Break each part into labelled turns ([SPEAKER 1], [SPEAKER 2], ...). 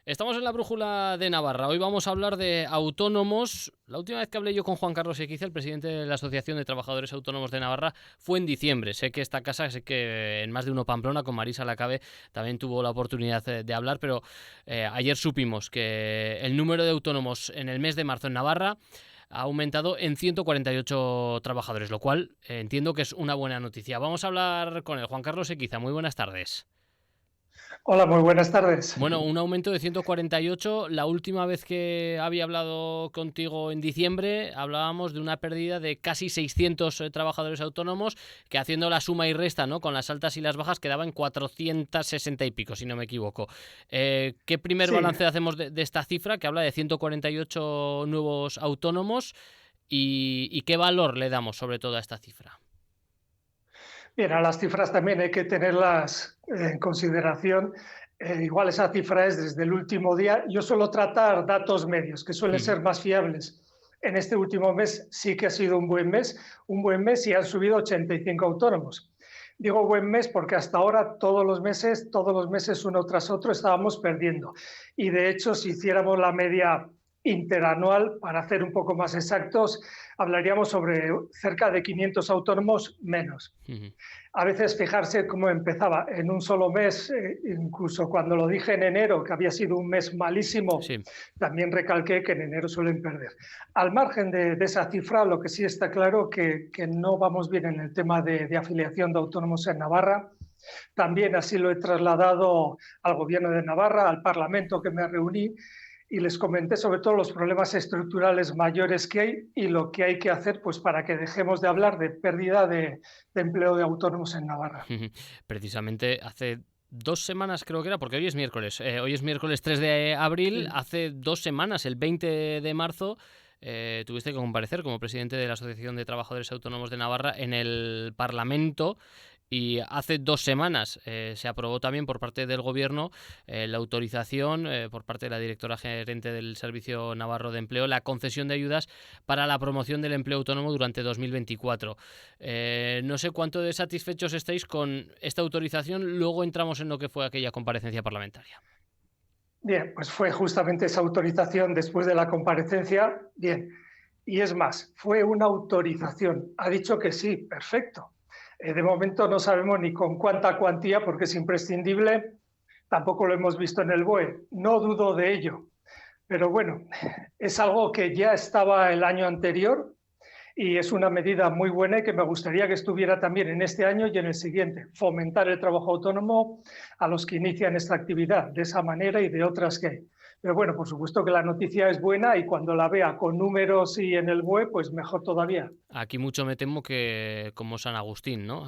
[SPEAKER 1] Estamos en la brújula de Navarra. Hoy vamos a hablar de autónomos. La última vez que hablé yo con Juan Carlos Equiza, el presidente de la Asociación de Trabajadores Autónomos de Navarra, fue en diciembre. Sé que esta casa, sé que en Más de Uno Pamplona, con Marisa Lacabe, también tuvo la oportunidad de hablar, pero ayer supimos que el número de autónomos en el mes de marzo en Navarra ha aumentado en 148 trabajadores, lo cual entiendo que es una buena noticia. Vamos a hablar con él. Juan Carlos Equiza, muy buenas tardes.
[SPEAKER 2] Hola, muy buenas tardes.
[SPEAKER 1] Bueno, un aumento de 148. La última vez que había hablado contigo en diciembre, hablábamos de una pérdida de casi 600 trabajadores autónomos, que haciendo la suma y resta, ¿no?, con las altas y las bajas, quedaban 460 y pico, si no me equivoco. ¿Qué primer
[SPEAKER 2] Sí,
[SPEAKER 1] balance hacemos de esta cifra, que habla de 148 nuevos autónomos, y qué valor le damos sobre todo a esta cifra?
[SPEAKER 2] bien, a las cifras también hay que tenerlas en consideración. Igual esa cifra es desde el último día. Yo suelo tratar datos medios, que suelen ser más fiables. En este último mes sí que ha sido un buen mes y han subido 85 autónomos. Digo buen mes porque hasta ahora todos los meses uno tras otro estábamos perdiendo. Y de hecho, si hiciéramos la media interanual, para hacer un poco más exactos, hablaríamos sobre cerca de 500 autónomos menos. A veces fijarse cómo empezaba en un solo mes, incluso cuando lo dije en enero, que había sido un mes malísimo,
[SPEAKER 1] Sí.
[SPEAKER 2] también recalqué que en enero suelen perder. Al margen de esa cifra, lo que sí está claro que no vamos bien en el tema de afiliación de autónomos en Navarra. También así lo he trasladado al Gobierno de Navarra, al Parlamento que me reuní, y les comenté sobre todo los problemas estructurales mayores que hay y lo que hay que hacer pues, para que dejemos de hablar de pérdida de empleo de autónomos en Navarra.
[SPEAKER 1] Precisamente hace 2 semanas, creo que era, porque hoy es miércoles 3 de abril,
[SPEAKER 2] Sí.
[SPEAKER 1] hace 2 semanas, el 20 de marzo, tuviste que comparecer como presidente de la Asociación de Trabajadores Autónomos de Navarra en el Parlamento. Y hace 2 semanas se aprobó también por parte del Gobierno la autorización por parte de la directora gerente del Servicio Navarro de Empleo, la concesión de ayudas para la promoción del empleo autónomo durante 2024. No sé cuánto de satisfechos estáis con esta autorización, luego entramos en lo que fue aquella comparecencia parlamentaria.
[SPEAKER 2] Bien, pues fue justamente esa autorización después de la comparecencia. Bien, y es más, fue una autorización. Ha dicho que sí, perfecto. De momento no sabemos ni con cuánta cuantía, porque es imprescindible. Tampoco lo hemos visto en el BOE. No dudo de ello. Pero bueno, es algo que ya estaba el año anterior y es una medida muy buena y que me gustaría que estuviera también en este año y en el siguiente. Fomentar el trabajo autónomo a los que inician esta actividad de esa manera y de otras que hay. Pero bueno, por supuesto que la noticia es buena y cuando la vea con números y en el BOE, pues mejor todavía.
[SPEAKER 1] Aquí mucho me temo que como San Agustín, ¿no?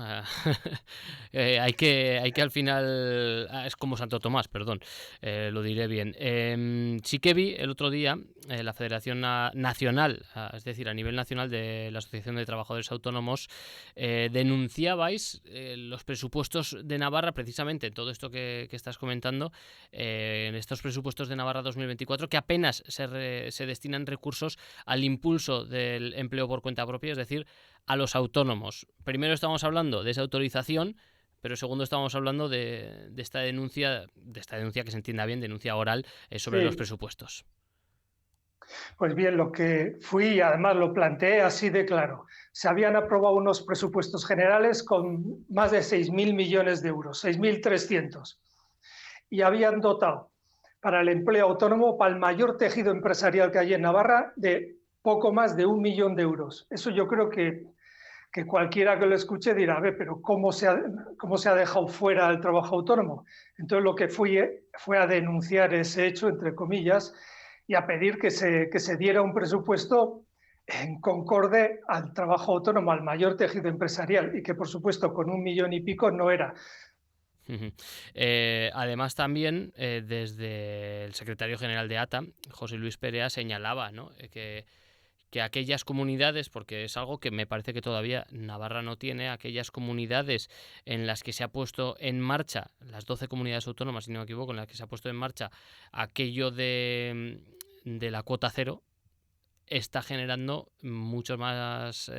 [SPEAKER 1] Hay que al final... es como Santo Tomás, perdón, lo diré bien. Sí que vi el otro día la Federación Nacional, es decir, a nivel nacional de la Asociación de Trabajadores Autónomos, denunciabais los presupuestos de Navarra, precisamente todo esto que estás comentando, en estos presupuestos de Navarra 2024, que apenas se destinan recursos al impulso del empleo por cuenta propia, es decir, a los autónomos. Primero estamos hablando de esa autorización, pero segundo estamos hablando de esta denuncia que se entienda bien, denuncia oral sobre los
[SPEAKER 2] Sí,
[SPEAKER 1] presupuestos.
[SPEAKER 2] pues bien, lo que fui, y además lo planteé así de claro, se habían aprobado unos presupuestos generales con más de 6.000 millones de euros, 6.300, y habían dotado para el empleo autónomo, para el mayor tejido empresarial que hay en Navarra, de poco más de 1 millón de euros. Eso yo creo que cualquiera que lo escuche dirá, a ver, pero cómo se ha dejado fuera el trabajo autónomo? Entonces lo que fue a denunciar ese hecho, entre comillas, y a pedir que se diera un presupuesto en concorde al trabajo autónomo, al mayor tejido empresarial, y que por supuesto con 1 millón y pico no era.
[SPEAKER 1] Además también desde el secretario general de ATA, José Luis Perea, señalaba, ¿no?, que aquellas comunidades, porque es algo que me parece que todavía Navarra no tiene, aquellas comunidades en las que se ha puesto en marcha, las 12 comunidades autónomas, si no me equivoco, en las que se ha puesto en marcha aquello de la cuota cero, está generando muchos más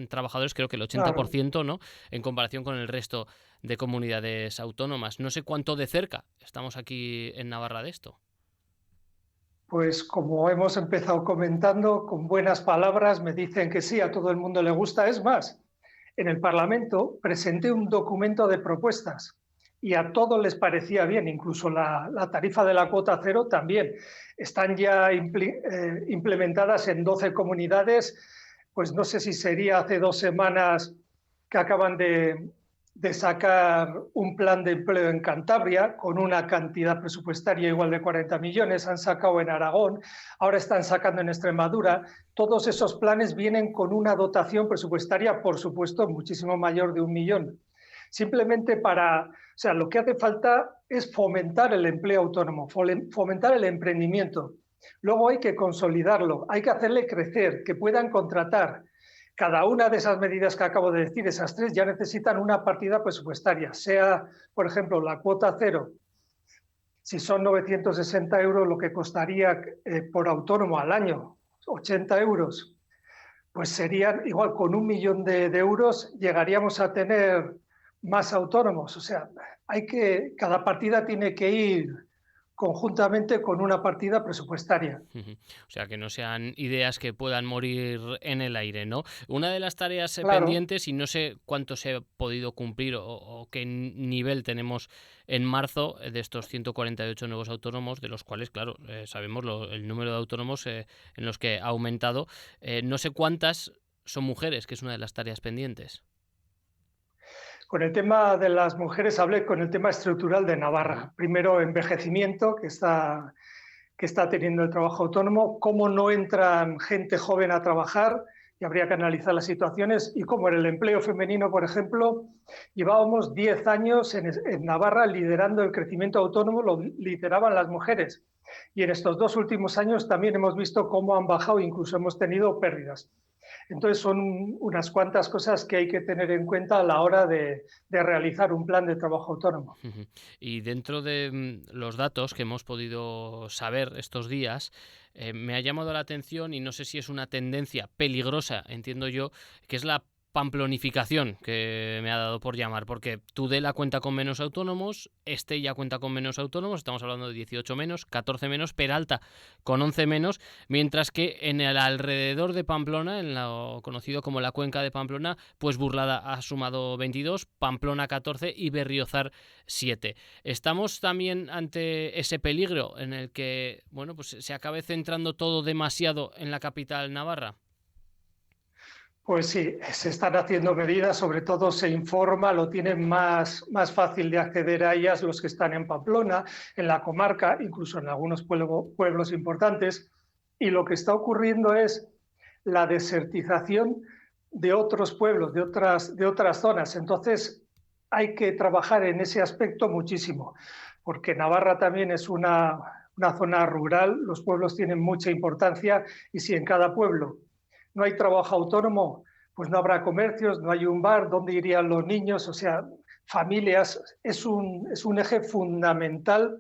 [SPEAKER 1] trabajadores, creo que el
[SPEAKER 2] Claro.
[SPEAKER 1] 80%, ¿no?, en comparación con el resto de comunidades autónomas. No sé cuánto de cerca estamos aquí en Navarra de esto.
[SPEAKER 2] Pues como hemos empezado comentando, con buenas palabras me dicen que sí, a todo el mundo le gusta. Es más, en el Parlamento presenté un documento de propuestas y a todos les parecía bien, incluso la tarifa de la cuota cero también. Están ya implementadas en 12 comunidades, pues no sé si sería hace 2 semanas que acaban de sacar un plan de empleo en Cantabria con una cantidad presupuestaria igual de 40 millones, han sacado en Aragón, ahora están sacando en Extremadura. Todos esos planes vienen con una dotación presupuestaria, por supuesto, muchísimo mayor de 1 millón. Simplemente o sea, lo que hace falta es fomentar el empleo autónomo, fomentar el emprendimiento. Luego hay que consolidarlo, hay que hacerle crecer, que puedan contratar. Cada una de esas medidas que acabo de decir, esas 3, ya necesitan una partida presupuestaria, sea, por ejemplo, la cuota cero. Si son 960 euros lo que costaría por autónomo al año, 80 euros, pues serían igual con 1 millón de euros llegaríamos a tener más autónomos. O sea, cada partida tiene que ir conjuntamente con una partida presupuestaria.
[SPEAKER 1] O sea, que no sean ideas que puedan morir en el aire, ¿no? Una de las tareas
[SPEAKER 2] Claro.
[SPEAKER 1] pendientes, y no sé cuánto se ha podido cumplir o qué nivel tenemos en marzo de estos 148 nuevos autónomos, de los cuales, claro, sabemos el número de autónomos en los que ha aumentado. No sé cuántas son mujeres, que es una de las tareas pendientes.
[SPEAKER 2] Con el tema de las mujeres hablé con el tema estructural de Navarra. Primero, envejecimiento que está teniendo el trabajo autónomo, cómo no entran gente joven a trabajar, y habría que analizar las situaciones, y cómo en el empleo femenino, por ejemplo, llevábamos 10 años en Navarra liderando el crecimiento autónomo, lo lideraban las mujeres, y en estos 2 últimos años también hemos visto cómo han bajado, incluso hemos tenido pérdidas. Entonces son unas cuantas cosas que hay que tener en cuenta a la hora de realizar un plan de trabajo autónomo.
[SPEAKER 1] Y dentro de los datos que hemos podido saber estos días, me ha llamado la atención, y no sé si es una tendencia peligrosa, entiendo yo, que es la pamplonificación, que me ha dado por llamar, porque Tudela cuenta con menos autónomos, Estella cuenta con menos autónomos, estamos hablando de 18 menos, 14 menos, Peralta con 11 menos, mientras que en el alrededor de Pamplona, en lo conocido como la cuenca de Pamplona, pues Burlada ha sumado 22, Pamplona 14 y Berriozar 7. Estamos también ante ese peligro en el que, bueno, pues se acabe centrando todo demasiado en la capital navarra.
[SPEAKER 2] Pues sí, se están haciendo medidas, sobre todo se informa, lo tienen más fácil de acceder a ellas los que están en Pamplona, en la comarca, incluso en algunos pueblos importantes, y lo que está ocurriendo es la desertización de otros pueblos, de otras zonas. Entonces hay que trabajar en ese aspecto muchísimo, porque Navarra también es una zona rural, los pueblos tienen mucha importancia, y si en cada pueblo no hay trabajo autónomo, pues no habrá comercios, no hay un bar, ¿dónde irían los niños? O sea, familias, es un eje fundamental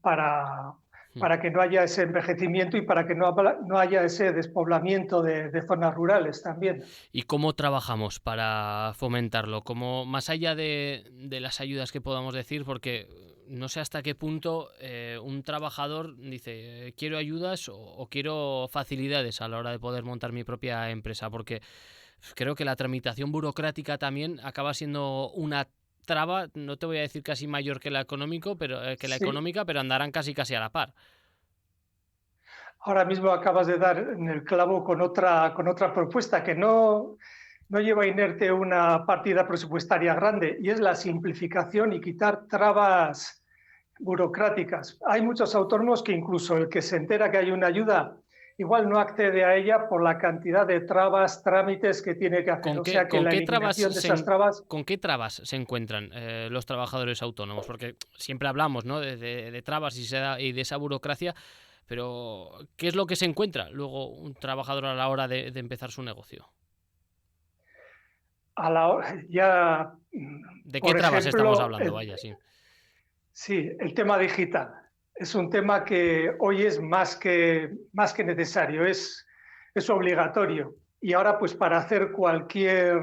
[SPEAKER 2] para que no haya ese envejecimiento y para que no haya ese despoblamiento de zonas rurales también.
[SPEAKER 1] ¿Y cómo trabajamos para fomentarlo? Como más allá de las ayudas que podamos decir, porque no sé hasta qué punto un trabajador dice quiero ayudas o quiero facilidades a la hora de poder montar mi propia empresa, porque creo que la tramitación burocrática también acaba siendo una traba, no te voy a decir casi mayor que la económico, pero la económica, pero andarán casi a la par.
[SPEAKER 2] Ahora mismo acabas de dar en el clavo con otra propuesta que no lleva inerte una partida presupuestaria grande, y es la simplificación y quitar trabas burocráticas. Hay muchos autónomos que incluso el que se entera que hay una ayuda igual no accede a ella por la cantidad de trabas, trámites que tiene que hacer. O sea que la eliminación de esas trabas...
[SPEAKER 1] ¿Con qué trabas se encuentran los trabajadores autónomos? Porque siempre hablamos, ¿no?, de trabas y de esa burocracia, pero ¿qué es lo que se encuentra luego un trabajador a la hora de empezar su negocio?
[SPEAKER 2] A la hora, ya...
[SPEAKER 1] ¿De qué trabas estamos hablando? Vaya, sí.
[SPEAKER 2] Sí, el tema digital. Es un tema que hoy es más que necesario, es obligatorio. Y ahora, pues para hacer cualquier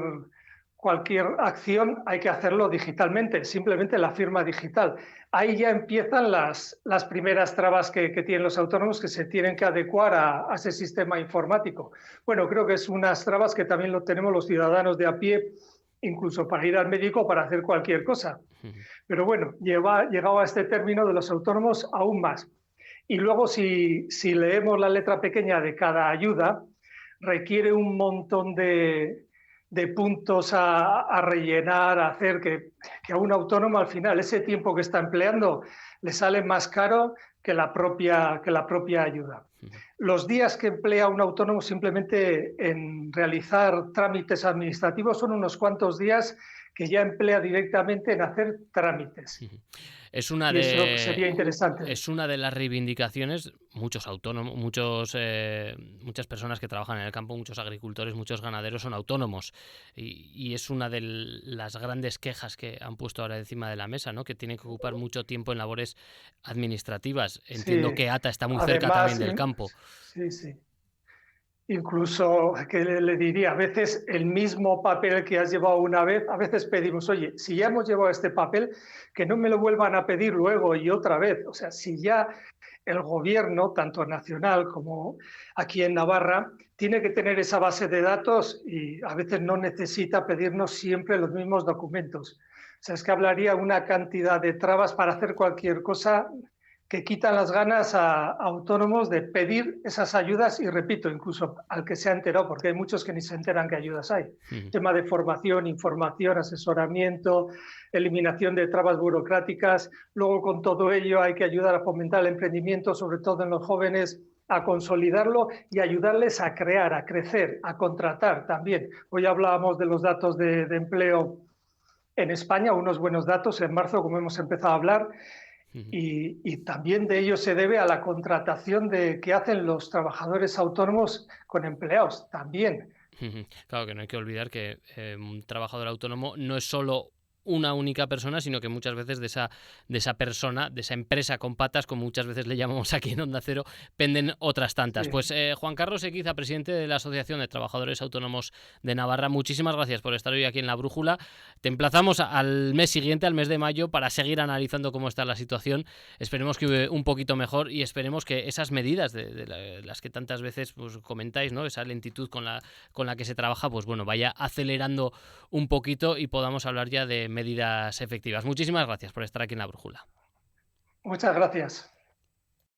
[SPEAKER 2] cualquier acción hay que hacerlo digitalmente, simplemente la firma digital. Ahí ya empiezan las primeras trabas que tienen los autónomos, que se tienen que adecuar a ese sistema informático. Bueno, creo que es unas trabas que también lo tenemos los ciudadanos de a pie, incluso para ir al médico o para hacer cualquier cosa. Pero bueno, llegado a este término de los autónomos, aún más. Y luego, si leemos la letra pequeña de cada ayuda, requiere un montón de puntos a rellenar, a hacer, que a un autónomo al final ese tiempo que está empleando le sale más caro que la propia ayuda. Los días que emplea un autónomo simplemente en realizar trámites administrativos son unos cuantos días que ya emplea directamente en hacer trámites.
[SPEAKER 1] Es una
[SPEAKER 2] Y eso sería interesante.
[SPEAKER 1] Es una de las reivindicaciones, muchos autónomos, muchas personas que trabajan en el campo, muchos agricultores, muchos ganaderos son autónomos, y es una de las grandes quejas que han puesto ahora encima de la mesa, ¿no? Que tienen que ocupar mucho tiempo en labores administrativas. Entiendo
[SPEAKER 2] Sí,
[SPEAKER 1] que ATA está muy cerca también
[SPEAKER 2] además,
[SPEAKER 1] del campo.
[SPEAKER 2] sí, sí. Incluso, que le diría, a veces el mismo papel que has llevado una vez, a veces pedimos, oye, si ya hemos llevado este papel, que no me lo vuelvan a pedir luego y otra vez. O sea, si ya el gobierno, tanto nacional como aquí en Navarra, tiene que tener esa base de datos y a veces no necesita pedirnos siempre los mismos documentos. O sea, es que hablaría una cantidad de trabas para hacer cualquier cosa que quitan las ganas a autónomos de pedir esas ayudas y, repito, incluso al que se ha enterado, porque hay muchos que ni se enteran qué ayudas hay. Tema de formación, información, asesoramiento, eliminación de trabas burocráticas. Luego, con todo ello, hay que ayudar a fomentar el emprendimiento, sobre todo en los jóvenes, a consolidarlo y ayudarles a crear, a crecer, a contratar también. Hoy hablábamos de los datos de empleo en España, unos buenos datos en marzo, como hemos empezado a hablar. Y también de ello se debe a la contratación que hacen los trabajadores autónomos con empleados, también.
[SPEAKER 1] Claro que no hay que olvidar que un trabajador autónomo no es solo una única persona, sino que muchas veces de esa persona, de esa empresa con patas, como muchas veces le llamamos aquí en Onda Cero, penden otras tantas.
[SPEAKER 2] Sí.
[SPEAKER 1] Pues Juan Carlos Equiza, presidente de la Asociación de Trabajadores Autónomos de Navarra, muchísimas gracias por estar hoy aquí en La Brújula. Te emplazamos al mes siguiente, al mes de mayo, para seguir analizando cómo está la situación. Esperemos que un poquito mejor y esperemos que esas medidas de las que tantas veces pues, comentáis, ¿no? Esa lentitud con la que se trabaja, pues bueno, vaya acelerando un poquito y podamos hablar ya de medidas efectivas. Muchísimas gracias por estar aquí en La Brújula.
[SPEAKER 2] Muchas gracias.